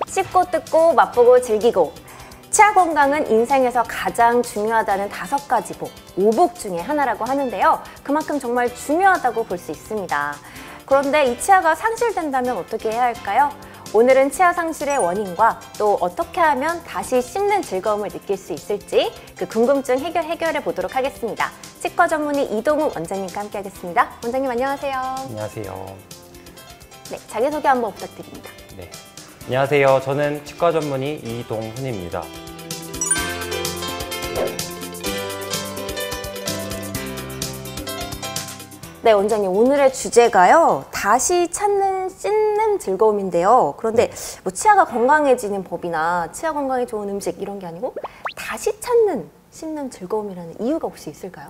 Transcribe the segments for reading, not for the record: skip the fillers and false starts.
씹고 뜯고 맛보고 즐기고. 치아 건강은 인생에서 가장 중요하다는 5가지 오복 중에 하나라고 하는데요. 그만큼 정말 중요하다고 볼 수 있습니다. 그런데 이 치아가 상실된다면 어떻게 해야 할까요? 오늘은 치아 상실의 원인과 또 어떻게 하면 다시 씹는 즐거움을 느낄 수 있을지 그 궁금증 해결해 보도록 하겠습니다. 치과 전문의 이동훈 원장님과 함께 하겠습니다. 원장님 안녕하세요. 안녕하세요. 네, 자기소개 한번 부탁드립니다. 네, 안녕하세요. 저는 치과 전문의 이동훈입니다. 네, 원장님 오늘의 주제가요. 다시 찾는 씹는 즐거움인데요. 그런데 뭐 치아가 건강해지는 법이나 치아 건강에 좋은 음식 이런 게 아니고 다시 찾는 씹는 즐거움이라는 이유가 혹시 있을까요?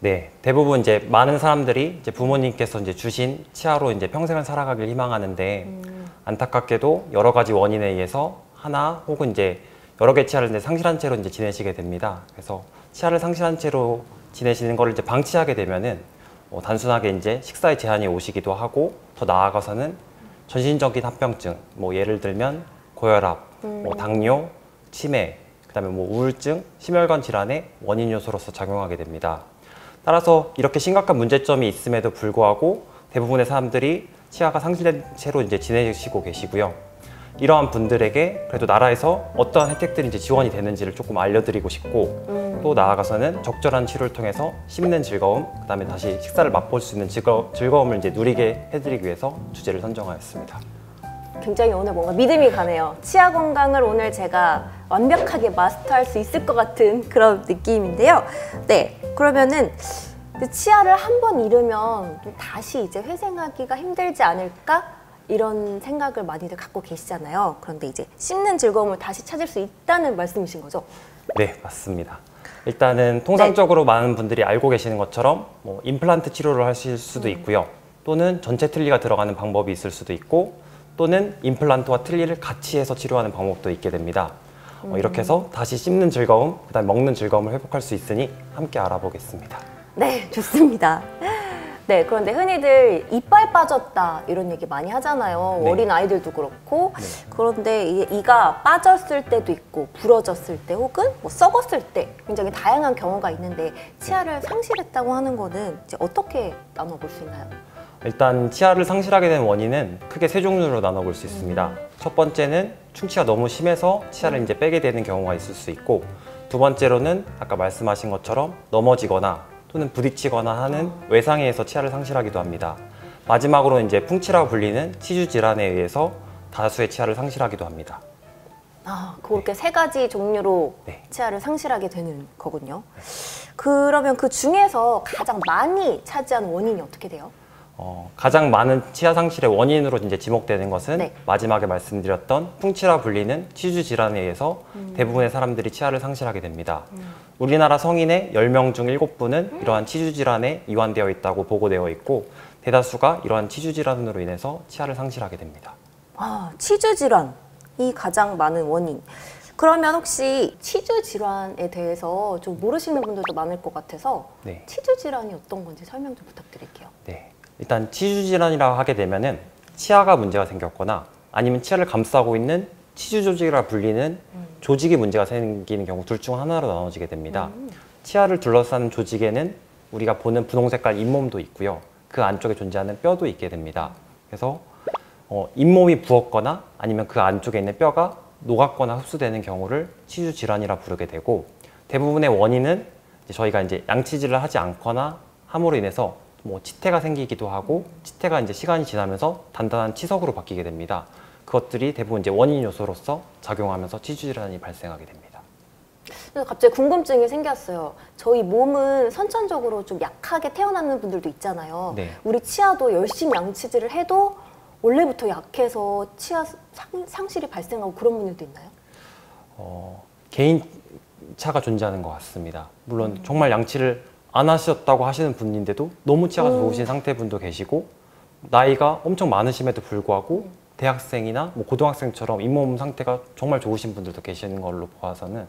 네, 대부분 이제 많은 사람들이 이제 부모님께서 이제 주신 치아로 이제 평생을 살아가길 희망하는데 안타깝게도 여러 가지 원인에 의해서 하나 혹은 이제 여러 개 치아를 이제 상실한 채로 이제 지내시게 됩니다. 그래서 치아를 상실한 채로 지내시는 거를 이제 방치하게 되면은 단순하게 이제 식사에 제한이 오시기도 하고 더 나아가서는 전신적인 합병증, 뭐 예를 들면 고혈압, 뭐 당뇨, 치매, 그다음에 뭐 우울증, 심혈관 질환의 원인 요소로서 작용하게 됩니다. 따라서 이렇게 심각한 문제점이 있음에도 불구하고 대부분의 사람들이 치아가 상실된 채로 이제 지내시고 계시고요. 이러한 분들에게 그래도 나라에서 어떠한 혜택들이 이제 지원이 되는지를 조금 알려드리고 싶고 또 나아가서는 적절한 치료를 통해서 씹는 즐거움, 그다음에 다시 식사를 맛볼 수 있는 즐거움을 이제 누리게 해드리기 위해서 주제를 선정하였습니다. 굉장히 오늘 뭔가 믿음이 가네요. 치아 건강을 오늘 제가 완벽하게 마스터할 수 있을 것 같은 그런 느낌인데요. 네, 그러면은 치아를 한 번 잃으면 다시 이제 회생하기가 힘들지 않을까? 이런 생각을 많이들 갖고 계시잖아요. 그런데 이제 씹는 즐거움을 다시 찾을 수 있다는 말씀이신 거죠? 네, 맞습니다. 일단은 통상적으로 많은 분들이 알고 계시는 것처럼 뭐 임플란트 치료를 하실 수도 있고요. 또는 전체 틀니가 들어가는 방법이 있을 수도 있고 또는 임플란트와 틀니를 같이 해서 치료하는 방법도 있게 됩니다. 이렇게 해서 다시 씹는 즐거움, 그다음에 먹는 즐거움을 회복할 수 있으니 함께 알아보겠습니다. 네, 좋습니다. 네, 그런데 흔히들 이빨 빠졌다 이런 얘기 많이 하잖아요. 네. 어린 아이들도 그렇고. 네. 그런데 이가 빠졌을 때도 있고 부러졌을 때 혹은 뭐 썩었을 때 굉장히 다양한 경우가 있는데 치아를 상실했다고 하는 거는 이제 어떻게 나눠볼 수 있나요? 일단 치아를 상실하게 된 원인은 크게 3종류로 나눠볼 수 있습니다. 첫 번째는 충치가 너무 심해서 치아를 이제 빼게 되는 경우가 있을 수 있고, 두 번째로는 아까 말씀하신 것처럼 넘어지거나 또는 부딪히거나 하는 외상에 의해서 치아를 상실하기도 합니다. 마지막으로 이제 풍치라고 불리는 치주 질환에 의해서 다수의 치아를 상실하기도 합니다. 아, 그렇게 3가지 종류로 네. 치아를 상실하게 되는 거군요. 그러면 그 중에서 가장 많이 차지하는 원인이 어떻게 돼요? 가장 많은 치아 상실의 원인으로 이제 지목되는 것은 네. 마지막에 말씀드렸던 풍치라 불리는 치주 질환에 의해서 대부분의 사람들이 치아를 상실하게 됩니다. 우리나라 성인의 10명 중 7분은 이러한 치주 질환에 이완되어 있다고 보고되어 있고 대다수가 이러한 치주 질환으로 인해서 치아를 상실하게 됩니다. 아, 치주 질환이 가장 많은 원인. 그러면 혹시 치주 질환에 대해서 좀 모르시는 분들도 많을 것 같아서 네. 치주 질환이 어떤 건지 설명 좀 부탁드릴게요. 네. 일단 치주 질환이라고 하게 되면은 치아가 문제가 생겼거나 아니면 치아를 감싸고 있는 치주 조직이라 불리는 조직이 문제가 생기는 경우 둘 중 하나로 나눠지게 됩니다. 치아를 둘러싸는 조직에는 우리가 보는 분홍 색깔 잇몸도 있고요. 그 안쪽에 존재하는 뼈도 있게 됩니다. 그래서 잇몸이 부었거나 아니면 그 안쪽에 있는 뼈가 녹았거나 흡수되는 경우를 치주 질환이라 부르게 되고, 대부분의 원인은 저희가 이제 양치질을 하지 않거나 함으로 인해서 뭐 치태가 생기기도 하고, 치태가 이제 시간이 지나면서 단단한 치석으로 바뀌게 됩니다. 그것들이 대부분 이제 원인 요소로서 작용하면서 치주 질환이 발생하게 됩니다. 그래서 갑자기 궁금증이 생겼어요. 저희 몸은 선천적으로 좀 약하게 태어나는 분들도 있잖아요. 네. 우리 치아도 열심히 양치질을 해도 원래부터 약해서 치아 상실이 발생하고 그런 분들도 있나요? 개인차가 존재하는 것 같습니다. 물론 정말 양치를 안 하셨다고 하시는 분인데도 너무 치아가 좋으신 상태분도 계시고, 나이가 엄청 많으심에도 불구하고 대학생이나 뭐 고등학생처럼 잇몸 상태가 정말 좋으신 분들도 계시는 걸로 보아서는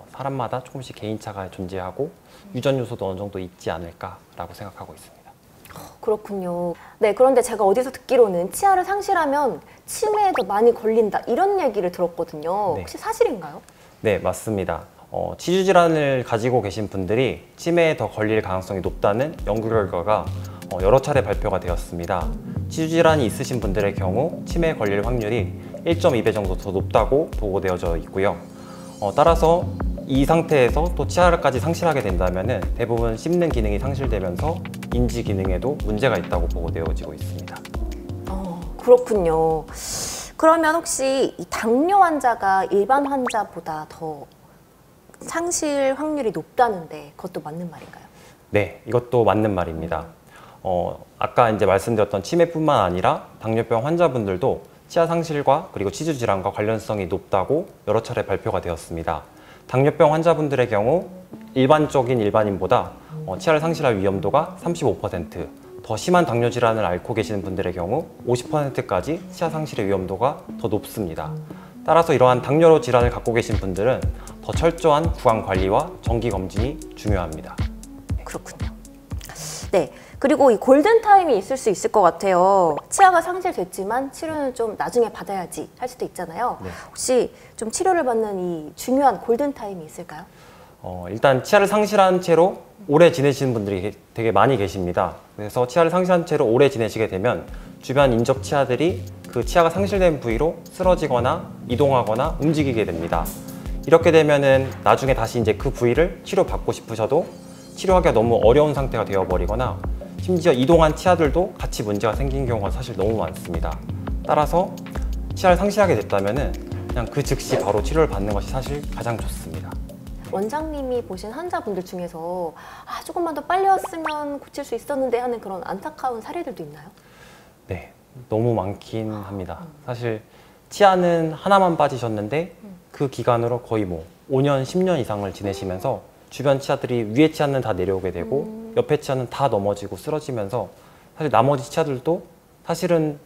사람마다 조금씩 개인차가 존재하고 유전 요소도 어느 정도 있지 않을까라고 생각하고 있습니다. 그렇군요. 네, 그런데 제가 어디서 듣기로는 치아를 상실하면 치매에 더 많이 걸린다 이런 얘기를 들었거든요. 네. 혹시 사실인가요? 네, 맞습니다. 치주 질환을 가지고 계신 분들이 치매에 더 걸릴 가능성이 높다는 연구 결과가 여러 차례 발표가 되었습니다. 치주 질환이 있으신 분들의 경우 치매에 걸릴 확률이 1.2배 정도 더 높다고 보고되어져 있고요. 따라서 이 상태에서 또 치아까지 상실하게 된다면 대부분 씹는 기능이 상실되면서 인지 기능에도 문제가 있다고 보고되어지고 있습니다. 그렇군요. 그러면 혹시 이 당뇨 환자가 일반 환자보다 더 상실 확률이 높다는데 그것도 맞는 말인가요? 네, 이것도 맞는 말입니다. 아까 이제 말씀드렸던 치매뿐만 아니라 당뇨병 환자분들도 치아 상실과 그리고 치주 질환과 관련성이 높다고 여러 차례 발표가 되었습니다. 당뇨병 환자분들의 경우 일반적인 일반인보다 치아를 상실할 위험도가 35%, 더 심한 당뇨 질환을 앓고 계시는 분들의 경우 50%까지 치아 상실의 위험도가 더 높습니다. 따라서 이러한 당뇨 질환을 갖고 계신 분들은 더 철저한 구강 관리와 정기 검진이 중요합니다. 그렇군요. 네, 그리고 이 골든타임이 있을 수 있을 것 같아요. 치아가 상실됐지만 치료는 좀 나중에 받아야지 할 수도 있잖아요. 네. 혹시 좀 치료를 받는 이 중요한 골든타임이 있을까요? 일단 치아를 상실한 채로 오래 지내시는 분들이 되게 많이 계십니다. 그래서 치아를 상실한 채로 오래 지내시게 되면 주변 인접 치아들이 그 치아가 상실된 부위로 쓰러지거나 이동하거나 움직이게 됩니다. 이렇게 되면은 나중에 다시 이제 그 부위를 치료받고 싶으셔도 치료하기가 너무 어려운 상태가 되어버리거나 심지어 이동한 치아들도 같이 문제가 생긴 경우가 사실 너무 많습니다. 따라서 치아를 상실하게 됐다면은 그냥 그 즉시 바로 치료를 받는 것이 사실 가장 좋습니다. 원장님이 보신 환자분들 중에서 조금만 더 빨리 왔으면 고칠 수 있었는데 하는 그런 안타까운 사례들도 있나요? 네, 너무 많긴 합니다. 사실 치아는 하나만 빠지셨는데 그 기간으로 거의 뭐 5년, 10년 이상을 지내시면서 주변 치아들이 위에 치아는 다 내려오게 되고 옆에 치아는 다 넘어지고 쓰러지면서 사실 나머지 치아들도 사실은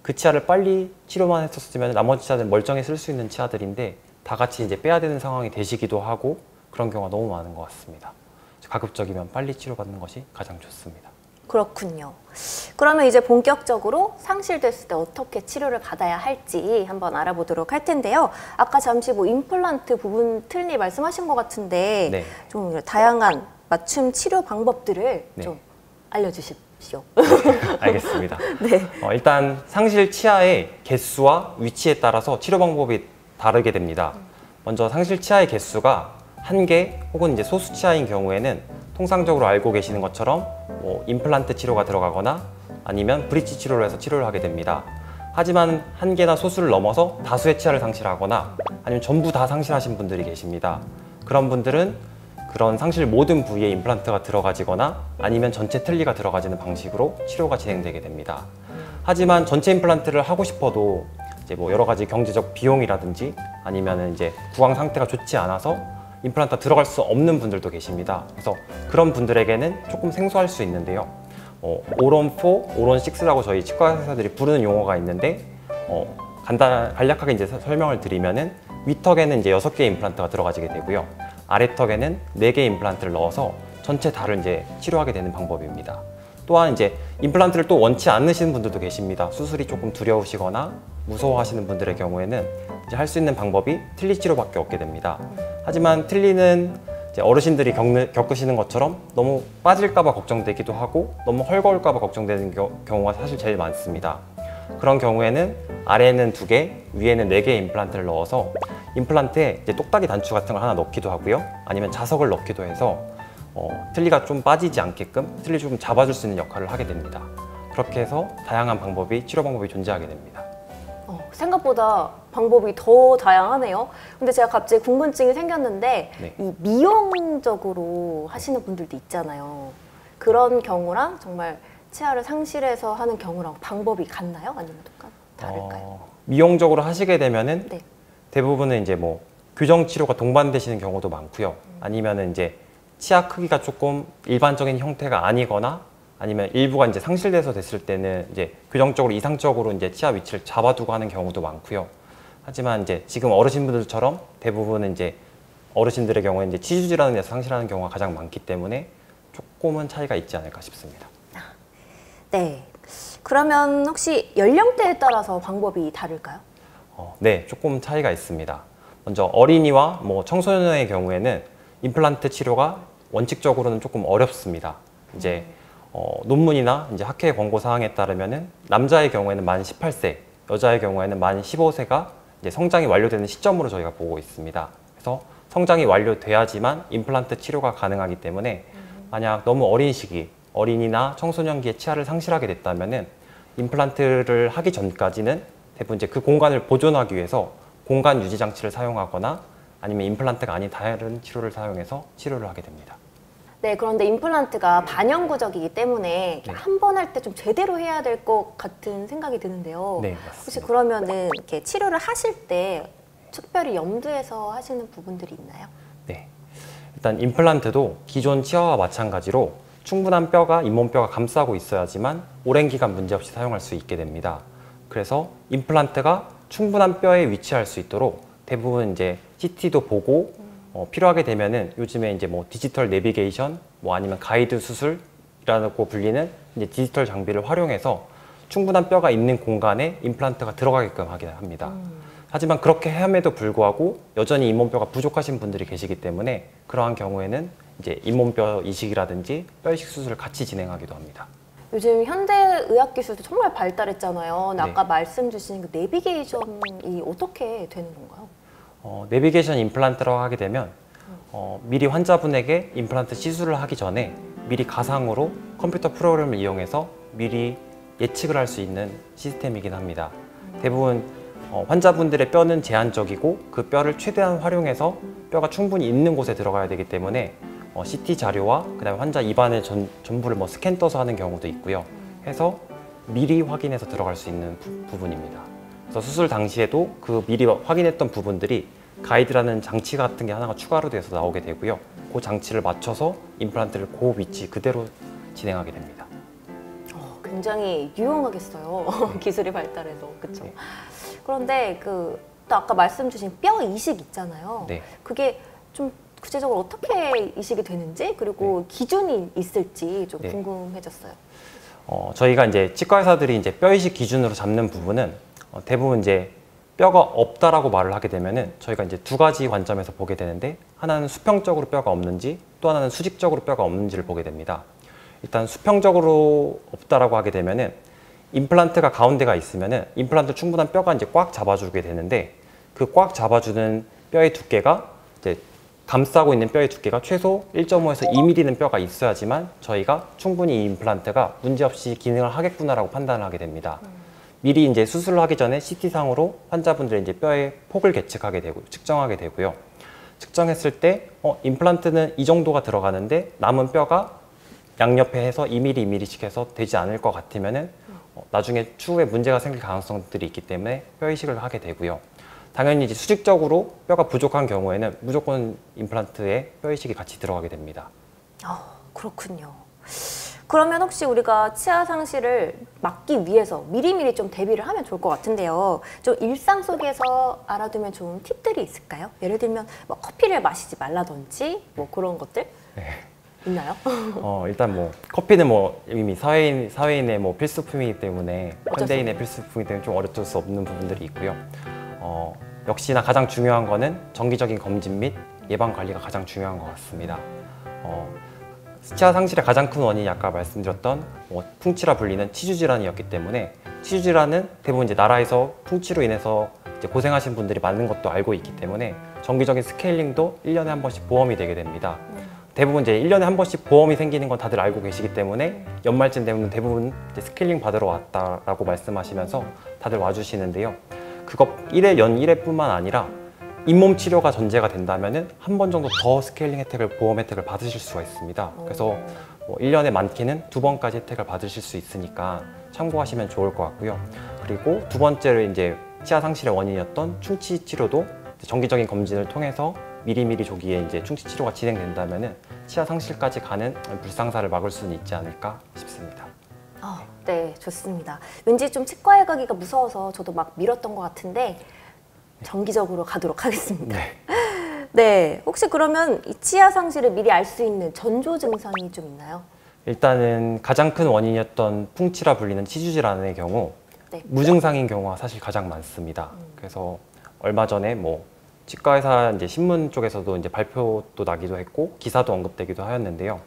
그 치아를 빨리 치료만 했었으면 나머지 치아들은 멀쩡히 쓸 수 있는 치아들인데 다 같이 이제 빼야 되는 상황이 되시기도 하고 그런 경우가 너무 많은 것 같습니다. 가급적이면 빨리 치료받는 것이 가장 좋습니다. 그렇군요. 그러면 이제 본격적으로 상실됐을 때 어떻게 치료를 받아야 할지 한번 알아보도록 할 텐데요. 아까 잠시 뭐 임플란트 부분 틀니 말씀하신 것 같은데 네. 좀 다양한 맞춤 치료 방법들을 네. 좀 알려주십시오. 알겠습니다. 네. 일단 상실 치아의 개수와 위치에 따라서 치료 방법이 다르게 됩니다. 먼저 상실 치아의 개수가 1개 혹은 이제 소수 치아인 경우에는 통상적으로 알고 계시는 것처럼 뭐 임플란트 치료가 들어가거나 아니면 브릿지 치료를 해서 치료를 하게 됩니다. 하지만 1개나 소수를 넘어서 다수의 치아를 상실하거나 아니면 전부 다 상실하신 분들이 계십니다. 그런 분들은 그런 상실 모든 부위에 임플란트가 들어가지거나 아니면 전체 틀니가 들어가지는 방식으로 치료가 진행되게 됩니다. 하지만 전체 임플란트를 하고 싶어도 이제 뭐 여러 가지 경제적 비용이라든지 아니면 이제 구강 상태가 좋지 않아서 임플란트가 들어갈 수 없는 분들도 계십니다. 그래서 그런 분들에게는 조금 생소할 수 있는데요. 오론4, 오론6라고 저희 치과 의사들이 부르는 용어가 있는데 간략하게 이제 설명을 드리면은 윗턱에는 이제 6개의 임플란트가 들어가지게 되고요. 아래턱에는 4개의 임플란트를 넣어서 전체 다를 이제 치료하게 되는 방법입니다. 또한 이제 임플란트를 또 원치 않으시는 분들도 계십니다. 수술이 조금 두려우시거나 무서워하시는 분들의 경우에는 이제 할 수 있는 방법이 틀니 치료밖에 없게 됩니다. 하지만 틀니는 이제 어르신들이 겪으시는 것처럼 너무 빠질까봐 걱정되기도 하고 너무 헐거울까봐 걱정되는 경우가 사실 제일 많습니다. 그런 경우에는 아래에는 2개, 위에는 4개의 임플란트를 넣어서 임플란트에 이제 똑딱이 단추 같은 걸 하나 넣기도 하고요. 아니면 자석을 넣기도 해서 틀니가 좀 빠지지 않게끔 틀니 좀 잡아줄 수 있는 역할을 하게 됩니다. 그렇게 해서 다양한 치료 방법이 존재하게 됩니다. 생각보다 방법이 더 다양하네요. 근데 제가 갑자기 궁금증이 생겼는데 네. 이 미용적으로 하시는 분들도 있잖아요. 그런 경우랑 정말 치아를 상실해서 하는 경우랑 방법이 같나요? 아니면 다를까요? 미용적으로 하시게 되면은 네. 대부분은 이제 뭐 교정 치료가 동반되시는 경우도 많고요. 아니면은 이제 치아 크기가 조금 일반적인 형태가 아니거나 아니면 일부가 이제 상실돼서 됐을 때는 이제 교정적으로 이상적으로 이제 치아 위치를 잡아두고 하는 경우도 많고요. 하지만 이제 지금 어르신분들처럼 대부분은 이제 어르신들의 경우에 이제 치주 질환에서 상실하는 경우가 가장 많기 때문에 조금은 차이가 있지 않을까 싶습니다. 네. 그러면 혹시 연령대에 따라서 방법이 다를까요? 네, 조금 차이가 있습니다. 먼저 어린이와 뭐 청소년의 경우에는 임플란트 치료가 원칙적으로는 조금 어렵습니다. 이제 논문이나 이제 학회 권고 사항에 따르면은 남자의 경우에는 만 18세, 여자의 경우에는 만 15세가 이제 성장이 완료되는 시점으로 저희가 보고 있습니다. 그래서 성장이 완료돼야지만 임플란트 치료가 가능하기 때문에 만약 너무 어린 시기, 어린이나 청소년기에 치아를 상실하게 됐다면은 임플란트를 하기 전까지는 대부분 이제 그 공간을 보존하기 위해서 공간 유지 장치를 사용하거나 아니면 임플란트가 아닌 다른 치료를 사용해서 치료를 하게 됩니다. 네, 그런데 임플란트가 반영구적이기 때문에 네. 한 번 할 때 좀 제대로 해야 될 것 같은 생각이 드는데요. 네, 혹시 맞습니다. 그러면은 이렇게 치료를 하실 때 특별히 염두에서 하시는 부분들이 있나요? 네. 일단 임플란트도 기존 치아와 마찬가지로 충분한 뼈가 잇몸뼈가 감싸고 있어야지만 오랜 기간 문제없이 사용할 수 있게 됩니다. 그래서 임플란트가 충분한 뼈에 위치할 수 있도록 대부분 이제 CT도 보고 필요하게 되면은 요즘에 이제 뭐 디지털 내비게이션 뭐 아니면 가이드 수술이라고 불리는 이제 디지털 장비를 활용해서 충분한 뼈가 있는 공간에 임플란트가 들어가게끔 하게 합니다. 하지만 그렇게 함에도 불구하고 여전히 잇몸뼈가 부족하신 분들이 계시기 때문에 그러한 경우에는 이제 잇몸뼈 이식이라든지 뼈 이식 수술을 같이 진행하기도 합니다. 요즘 현대 의학 기술도 정말 발달했잖아요. 근데 네. 아까 말씀 주신 그 내비게이션이 어떻게 되는 건가요? 내비게이션 임플란트라고 하게 되면 미리 환자분에게 임플란트 시술을 하기 전에 미리 가상으로 컴퓨터 프로그램을 이용해서 미리 예측을 할 수 있는 시스템이긴 합니다. 대부분 환자분들의 뼈는 제한적이고 그 뼈를 최대한 활용해서 뼈가 충분히 있는 곳에 들어가야 되기 때문에 CT 자료와 그다음에 환자 입안의 전부를 뭐 스캔 떠서 하는 경우도 있고요. 해서 미리 확인해서 들어갈 수 있는 부분입니다. 그래서 수술 당시에도 그 미리 확인했던 부분들이 가이드라는 장치 같은 게 하나가 추가로 돼서 나오게 되고요. 그 장치를 맞춰서 임플란트를 그 위치 그대로 진행하게 됩니다. 굉장히 유용하겠어요. 기술이 발달해서. 그렇죠. 네. 그런데 또 아까 말씀 주신 뼈 이식 있잖아요. 네. 그게 좀 구체적으로 어떻게 이식이 되는지 그리고 기준이 있을지 좀 네. 궁금해졌어요. 저희가 이제 치과 의사들이 이제 뼈 이식 기준으로 잡는 부분은 대부분 이제 뼈가 없다라고 말을 하게 되면은 저희가 이제 두 가지 관점에서 보게 되는데 하나는 수평적으로 뼈가 없는지 또 하나는 수직적으로 뼈가 없는지를 보게 됩니다. 일단 수평적으로 없다라고 하게 되면은 임플란트가 가운데가 있으면은 임플란트 충분한 뼈가 이제 꽉 잡아주게 되는데 그 꽉 잡아주는 뼈의 두께가 이제 감싸고 있는 뼈의 두께가 최소 1.5에서 2mm는 뼈가 있어야지만 저희가 충분히 이 임플란트가 문제없이 기능을 하겠구나라고 판단을 하게 됩니다. 미리 이제 수술을 하기 전에 CT상으로 환자분들의 이제 뼈의 폭을 계측하게 되고 측정하게 되고요. 측정했을 때 임플란트는 이 정도가 들어가는데 남은 뼈가 양옆에 해서 2mm, 2mm씩 해서 되지 않을 것 같으면은 나중에 추후에 문제가 생길 가능성들이 있기 때문에 뼈 이식을 하게 되고요. 당연히 이제 수직적으로 뼈가 부족한 경우에는 무조건 임플란트에 뼈 이식이 같이 들어가게 됩니다. 그렇군요. 그러면 혹시 우리가 치아 상실을 막기 위해서 미리미리 좀 대비를 하면 좋을 것 같은데요. 좀 일상 속에서 알아두면 좋은 팁들이 있을까요? 예를 들면 뭐 커피를 마시지 말라든지 뭐 그런 것들 있나요? 일단 뭐 커피는 뭐 이미 사회인의 뭐 필수품이기 때문에 현대인의 필수품이기 때문에 좀 어쩔 수 없는 부분들이 있고요. 역시나 가장 중요한 거는 정기적인 검진 및 예방 관리가 가장 중요한 것 같습니다. 치아 상실의 가장 큰 원인이 아까 말씀드렸던 풍치라 불리는 치주 질환이었기 때문에 치주 질환은 대부분 이제 나라에서 풍치로 인해서 이제 고생하신 분들이 많은 것도 알고 있기 때문에 정기적인 스케일링도 1년에 한 번씩 보험이 되게 됩니다. 대부분 이제 1년에 한 번씩 보험이 생기는 건 다들 알고 계시기 때문에 연말쯤 되면 대부분 이제 스케일링 받으러 왔다라고 말씀하시면서 다들 와주시는데요. 그거 연 1회뿐만 아니라 잇몸 치료가 전제가 된다면은 한 번 정도 더 스케일링 혜택을 보험 혜택을 받으실 수가 있습니다. 그래서 뭐 1년에 많게는 2번까지 혜택을 받으실 수 있으니까 참고하시면 좋을 것 같고요. 그리고 두 번째로 이제 치아 상실의 원인이었던 충치 치료도 정기적인 검진을 통해서 미리미리 조기에 이제 충치 치료가 진행된다면은 치아 상실까지 가는 불상사를 막을 수는 있지 않을까 싶습니다. 네, 좋습니다. 왠지 좀 치과에 가기가 무서워서 저도 막 미뤘던 것 같은데 정기적으로 가도록 하겠습니다. 네, 혹시 그러면 이 치아 상실을 미리 알 수 있는 전조 증상이 좀 있나요? 일단은 가장 큰 원인이었던 풍치라 불리는 치주 질환의 경우 네. 무증상인 경우가 사실 가장 많습니다. 그래서 얼마 전에 뭐 치과의사 이제 신문 쪽에서도 이제 발표도 나기도 했고 기사도 언급되기도 하였는데요.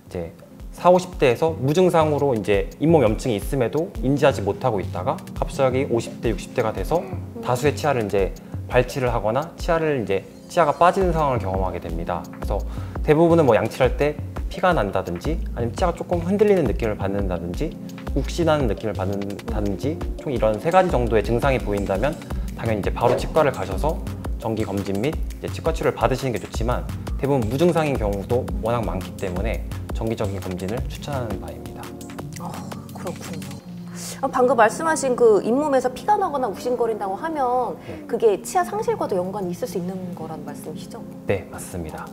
이제 40, 50대에서 무증상으로 이제 잇몸 염증이 있음에도 인지하지 못하고 있다가 갑자기 50대, 60대가 돼서 다수의 치아를 이제 발치를 하거나 치아가 빠지는 상황을 경험하게 됩니다. 그래서 대부분은 뭐 양치할 때 피가 난다든지 아니면 치아가 조금 흔들리는 느낌을 받는다든지 욱신하는 느낌을 받는다든지 총 이런 3가지 정도의 증상이 보인다면 당연히 이제 바로 치과를 가셔서 정기 검진 및 이제 치과 치료를 받으시는 게 좋지만 대부분 무증상인 경우도 워낙 많기 때문에 정기적인 검진을 추천하는 바입니다. 그렇군요. 방금 말씀하신 그 잇몸에서 피가 나거나 욱신거린다고 하면 그게 치아 상실과도 연관이 있을 수 있는 거란 말씀이시죠? 네, 맞습니다.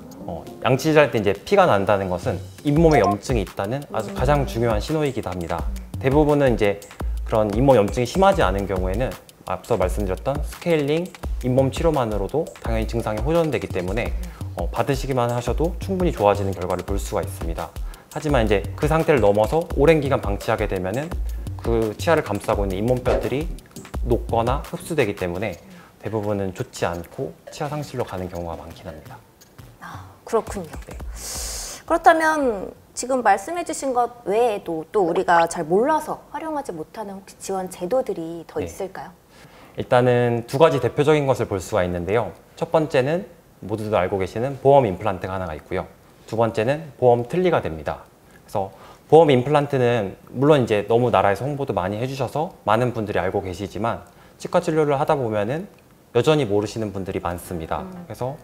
양치질 할 때 이제 피가 난다는 것은 잇몸에 염증이 있다는 아주 가장 중요한 신호이기도 합니다. 대부분은 이제 그런 잇몸 염증이 심하지 않은 경우에는 앞서 말씀드렸던 스케일링, 잇몸 치료만으로도 당연히 증상이 호전되기 때문에 받으시기만 하셔도 충분히 좋아지는 결과를 볼 수가 있습니다. 하지만 이제 그 상태를 넘어서 오랜 기간 방치하게 되면은 그 치아를 감싸고 있는 잇몸뼈들이 녹거나 흡수되기 때문에 대부분은 좋지 않고 치아 상실로 가는 경우가 많긴 합니다. 그렇군요. 네. 그렇다면 지금 말씀해 주신 것 외에도 또 우리가 잘 몰라서 활용하지 못하는 혹시 지원 제도들이 더 네. 있을까요? 일단은 2가지 대표적인 것을 볼 수가 있는데요. 첫 번째는 모두들 알고 계시는 보험 임플란트가 하나가 있고요. 2번째는 보험 틀니가 됩니다. 그래서 보험 임플란트는 물론 이제 너무 나라에서 홍보도 많이 해주셔서 많은 분들이 알고 계시지만 치과 진료를 하다 보면은 여전히 모르시는 분들이 많습니다. 그래서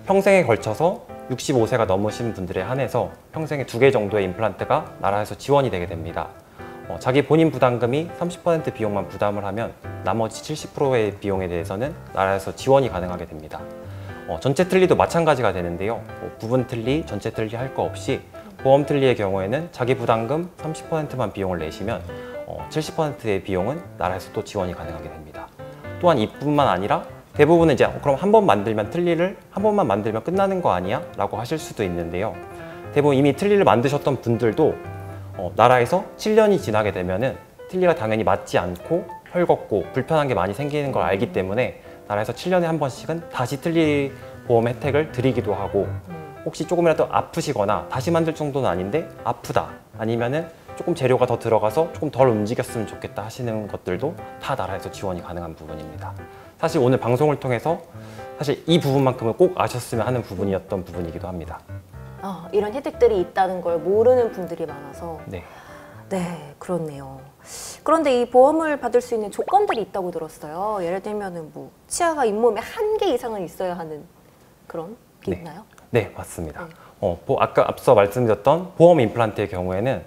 평생에 걸쳐서 65세가 넘으신 분들에 한해서 평생에 2개 정도의 임플란트가 나라에서 지원이 되게 됩니다. 자기 본인 부담금이 30% 비용만 부담을 하면 나머지 70%의 비용에 대해서는 나라에서 지원이 가능하게 됩니다. 전체 틀니도 마찬가지가 되는데요. 부분 틀니, 전체 틀니 할 거 없이 보험 틀니의 경우에는 자기 부담금 30%만 비용을 내시면 70%의 비용은 나라에서 또 지원이 가능하게 됩니다. 또한 이뿐만 아니라 대부분은 이제 그럼 한 번 만들면 틀니를 한 번만 만들면 끝나는 거 아니야? 라고 하실 수도 있는데요. 대부분 이미 틀니를 만드셨던 분들도 나라에서 7년이 지나게 되면은 틀니가 당연히 맞지 않고 헐겁고 불편한 게 많이 생기는 걸 알기 때문에 나라에서 7년에 한 번씩은 다시 틀니 보험 혜택을 드리기도 하고 혹시 조금이라도 아프시거나 다시 만들 정도는 아닌데 아프다 아니면은 조금 재료가 더 들어가서 조금 덜 움직였으면 좋겠다 하시는 것들도 다 나라에서 지원이 가능한 부분입니다. 사실 오늘 방송을 통해서 사실 이 부분만큼은 꼭 아셨으면 하는 부분이었던 부분이기도 합니다. 이런 혜택들이 있다는 걸 모르는 분들이 많아서 네. 네, 그렇네요. 그런데 이 보험을 받을 수 있는 조건들이 있다고 들었어요. 예를 들면은 뭐 치아가 잇몸에 1개 이상은 있어야 하는 그런 게 네. 있나요? 네, 맞습니다. 아까 앞서 말씀드렸던 보험 임플란트의 경우에는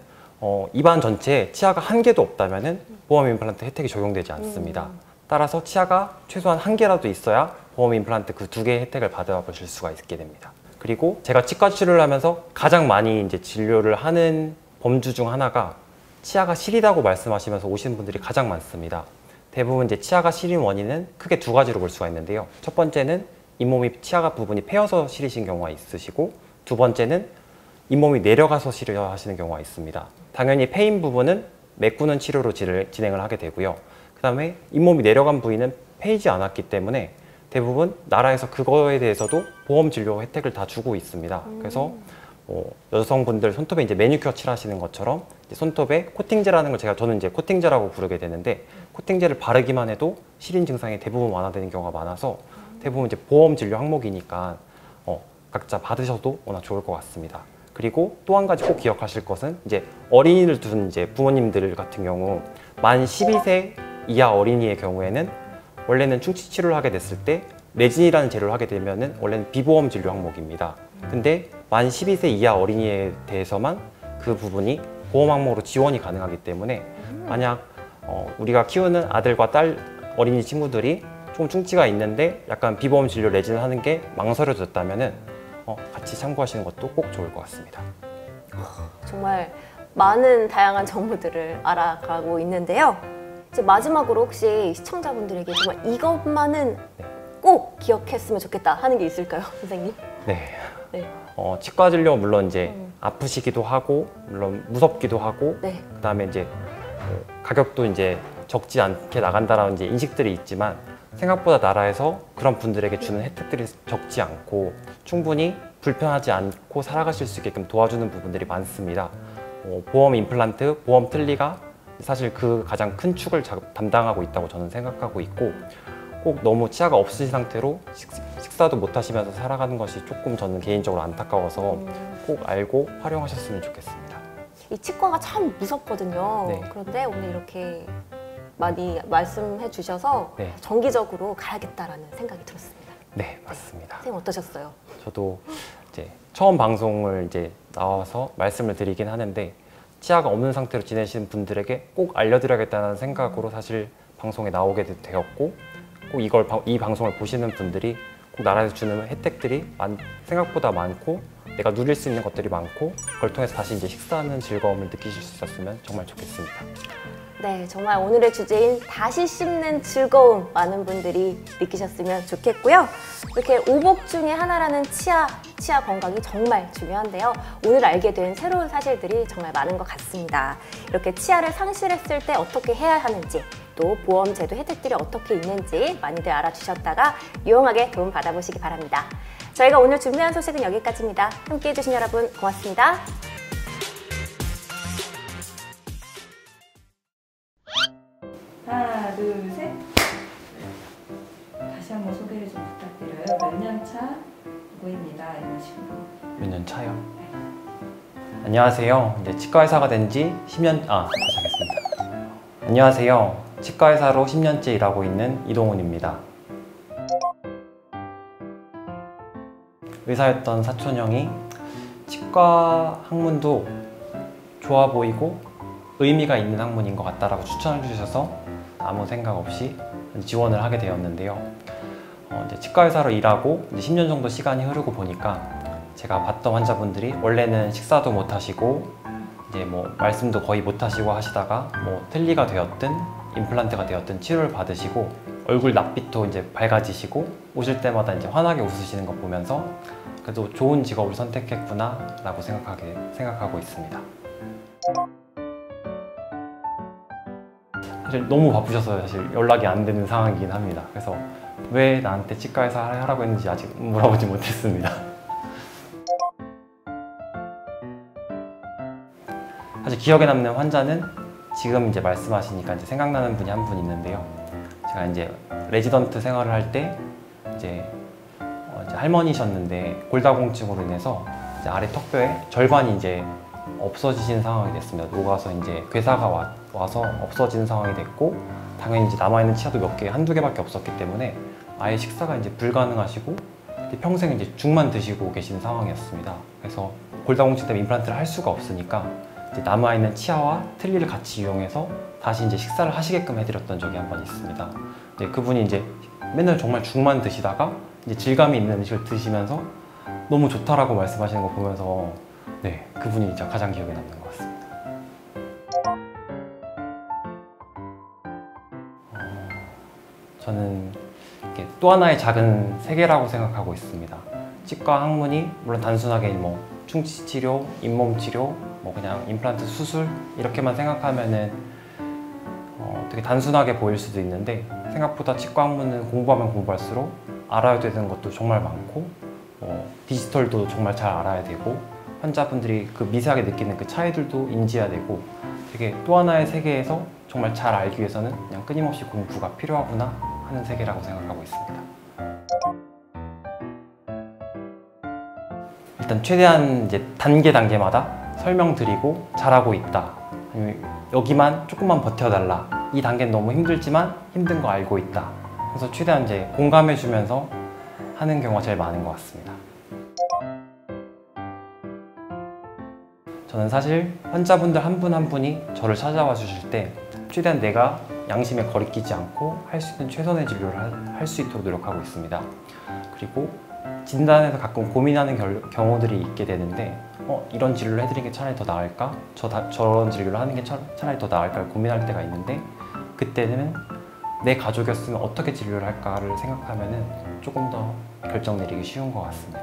입안 전체에 치아가 1개도 없다면은 보험 임플란트 혜택이 적용되지 않습니다. 따라서 치아가 최소한 1개라도 있어야 보험 임플란트 그 2개의 혜택을 받아보실 수가 있게 됩니다. 그리고 제가 치과 치료를 하면서 가장 많이 이제 진료를 하는 범주 중 하나가 치아가 시리다고 말씀하시면서 오시는 분들이 가장 많습니다. 대부분 이제 치아가 시린 원인은 크게 2가지로 볼 수가 있는데요. 첫 번째는 잇몸이 치아가 부분이 패여서 시리신 경우가 있으시고 2번째는 잇몸이 내려가서 시려 하시는 경우가 있습니다. 당연히 패인 부분은 메꾸는 치료로 진행을 하게 되고요. 그 다음에 잇몸이 내려간 부위는 패이지 않았기 때문에 대부분 나라에서 그거에 대해서도 보험 진료 혜택을 다 주고 있습니다. 그래서 여성분들 손톱에 이제 매니큐어 칠하시는 것처럼 이제 손톱에 코팅제라는 걸 저는 이제 코팅제라고 부르게 되는데 코팅제를 바르기만 해도 시린 증상이 대부분 완화되는 경우가 많아서 대부분 이제 보험 진료 항목이니까 각자 받으셔도 워낙 좋을 것 같습니다. 그리고 또 한 가지 꼭 기억하실 것은 이제 어린이를 둔 이제 부모님들 같은 경우 만 12세 이하 어린이의 경우에는 원래는 충치 치료를 하게 됐을 때 레진이라는 재료를 하게 되면은 원래는 비보험 진료 항목입니다. 근데 만 12세 이하 어린이에 대해서만 그 부분이 보험 항목으로 지원이 가능하기 때문에 만약 우리가 키우는 아들과 딸 어린이 친구들이 좀 충치가 있는데 약간 비보험 진료 레진을 하는 게 망설여졌다면은 같이 참고하시는 것도 꼭 좋을 것 같습니다. 정말 많은 다양한 정보들을 알아가고 있는데요. 이제 마지막으로 혹시 시청자분들에게 정말 이것만은 꼭 기억했으면 좋겠다 하는 게 있을까요, 선생님? 네. 네. 치과 진료 물론 이제 아프시기도 하고 물론 무섭기도 하고 네. 그다음에 이제 가격도 이제 적지 않게 나간다라는 이제 인식들이 있지만 생각보다 나라에서 그런 분들에게 주는 혜택들이 적지 않고 충분히 불편하지 않고 살아가실 수 있게끔 도와주는 부분들이 많습니다. 보험 임플란트, 보험 틀니가 사실 그 가장 큰 축을 담당하고 있다고 저는 생각하고 있고 꼭 너무 치아가 없으신 상태로 식사도 못 하시면서 살아가는 것이 조금 저는 개인적으로 안타까워서 꼭 알고 활용하셨으면 좋겠습니다. 이 치과가 참 무섭거든요. 네. 그런데 오늘 이렇게 많이 말씀해 주셔서 네. 정기적으로 가야겠다라는 생각이 들었습니다. 네, 맞습니다. 선생님 어떠셨어요? 저도 이제 처음 방송을 이제 나와서 말씀을 드리긴 하는데 치아가 없는 상태로 지내시는 분들에게 꼭 알려드려야겠다는 생각으로 사실 방송에 나오게 되었고 꼭 이 방송을 보시는 분들이 꼭 나라에서 주는 혜택들이 생각보다 많고 내가 누릴 수 있는 것들이 많고 그걸 통해서 다시 이제 식사하는 즐거움을 느끼실 수 있었으면 정말 좋겠습니다. 네, 정말 오늘의 주제인 다시 씹는 즐거움 많은 분들이 느끼셨으면 좋겠고요. 이렇게 오복 중에 하나라는 치아 건강이 정말 중요한데요. 오늘 알게 된 새로운 사실들이 정말 많은 것 같습니다. 이렇게 치아를 상실했을 때 어떻게 해야 하는지 또 보험 제도 혜택들이 어떻게 있는지 많이들 알아주셨다가 유용하게 도움 받아보시기 바랍니다. 저희가 오늘 준비한 소식은 여기까지입니다. 함께해 주신 여러분 고맙습니다. 하나, 둘, 셋. 다시 한번 소개를 좀 부탁드려요. 몇 년 차 누구입니다. 이런 식으로. 몇 년 차요? 안녕하세요. 이제 치과의사가 된 지 10년, 다시 하겠습니다. 안녕하세요. 치과의사로 10년째 일하고 있는 이동훈입니다. 의사였던 사촌 형이 치과 학문도 좋아 보이고 의미가 있는 학문인 것 같다라고 추천해 주셔서 아무 생각 없이 지원을 하게 되었는데요. 이제 치과의사로 일하고 이제 10년 정도 시간이 흐르고 보니까 제가 봤던 환자분들이 원래는 식사도 못 하시고 이제 뭐 말씀도 거의 못 하시고 하시다가 뭐 틀니가 되었든 임플란트가 되었든 치료를 받으시고 얼굴 낯빛도 이제 밝아지시고 오실 때마다 이제 환하게 웃으시는 거 보면서 그래도 좋은 직업을 선택했구나 라고 생각하고 있습니다. 사실 너무 바쁘셔서 사실 연락이 안 되는 상황이긴 합니다. 그래서 왜 나한테 치과의사 하라고 했는지 아직 물어보지 못했습니다. 사실 기억에 남는 환자는 지금 이제 말씀하시니까 이제 생각나는 분이 한 분 있는데요. 제가 이제 레지던트 생활을 할 때 이제 할머니셨는데 골다공증으로 인해서 이제 아래 턱뼈의 절반이 이제 없어지신 상황이 됐습니다. 녹아서 이제 괴사가 와서 없어진 상황이 됐고 당연히 이제 남아있는 치아도 몇 개, 한두 개밖에 없었기 때문에 아예 식사가 이제 불가능하시고 평생 이제 죽만 드시고 계신 상황이었습니다. 그래서 골다공증 때문에 임플란트를 할 수가 없으니까 이제 남아있는 치아와 틀니를 같이 이용해서 다시 이제 식사를 하시게끔 해드렸던 적이 한 번 있습니다. 그분이 이제 맨날 정말 죽만 드시다가 이제 질감이 있는 음식을 드시면서 너무 좋다라고 말씀하시는 거 보면서 네, 그분이 진짜 가장 기억에 남는 것 같습니다. 저는 이렇게 또 하나의 작은 세계라고 생각하고 있습니다. 치과 학문이 물론 단순하게 뭐 충치 치료, 잇몸 치료, 뭐 그냥 임플란트 수술 이렇게만 생각하면은 되게 단순하게 보일 수도 있는데 생각보다 치과 학문은 공부하면 공부할수록 알아야 되는 것도 정말 많고 디지털도 정말 잘 알아야 되고 환자분들이 그 미세하게 느끼는 그 차이들도 인지해야 되고 되게 또 하나의 세계에서 정말 잘 알기 위해서는 그냥 끊임없이 공부가 필요하구나 하는 세계라고 생각하고 있습니다. 일단 최대한 이제 단계마다 설명드리고 잘하고 있다. 아니면 여기만 조금만 버텨달라. 이 단계는 너무 힘들지만 힘든 거 알고 있다. 그래서 최대한 이제 공감해주면서 하는 경우가 제일 많은 것 같습니다. 저는 사실 환자분들 한 분 한 분이 저를 찾아와 주실 때 최대한 내가 양심에 거리끼지 않고 할 수 있는 최선의 진료를 할 수 있도록 노력하고 있습니다. 그리고 진단에서 가끔 고민하는 경우들이 있게 되는데 이런 진료를 해드리는 게 차라리 더 나을까? 저런 진료를 하는 게 차라리 더 나을까? 고민할 때가 있는데 그때는 내 가족이었으면 어떻게 진료를 할까를 생각하면 조금 더 결정 내리기 쉬운 것 같습니다.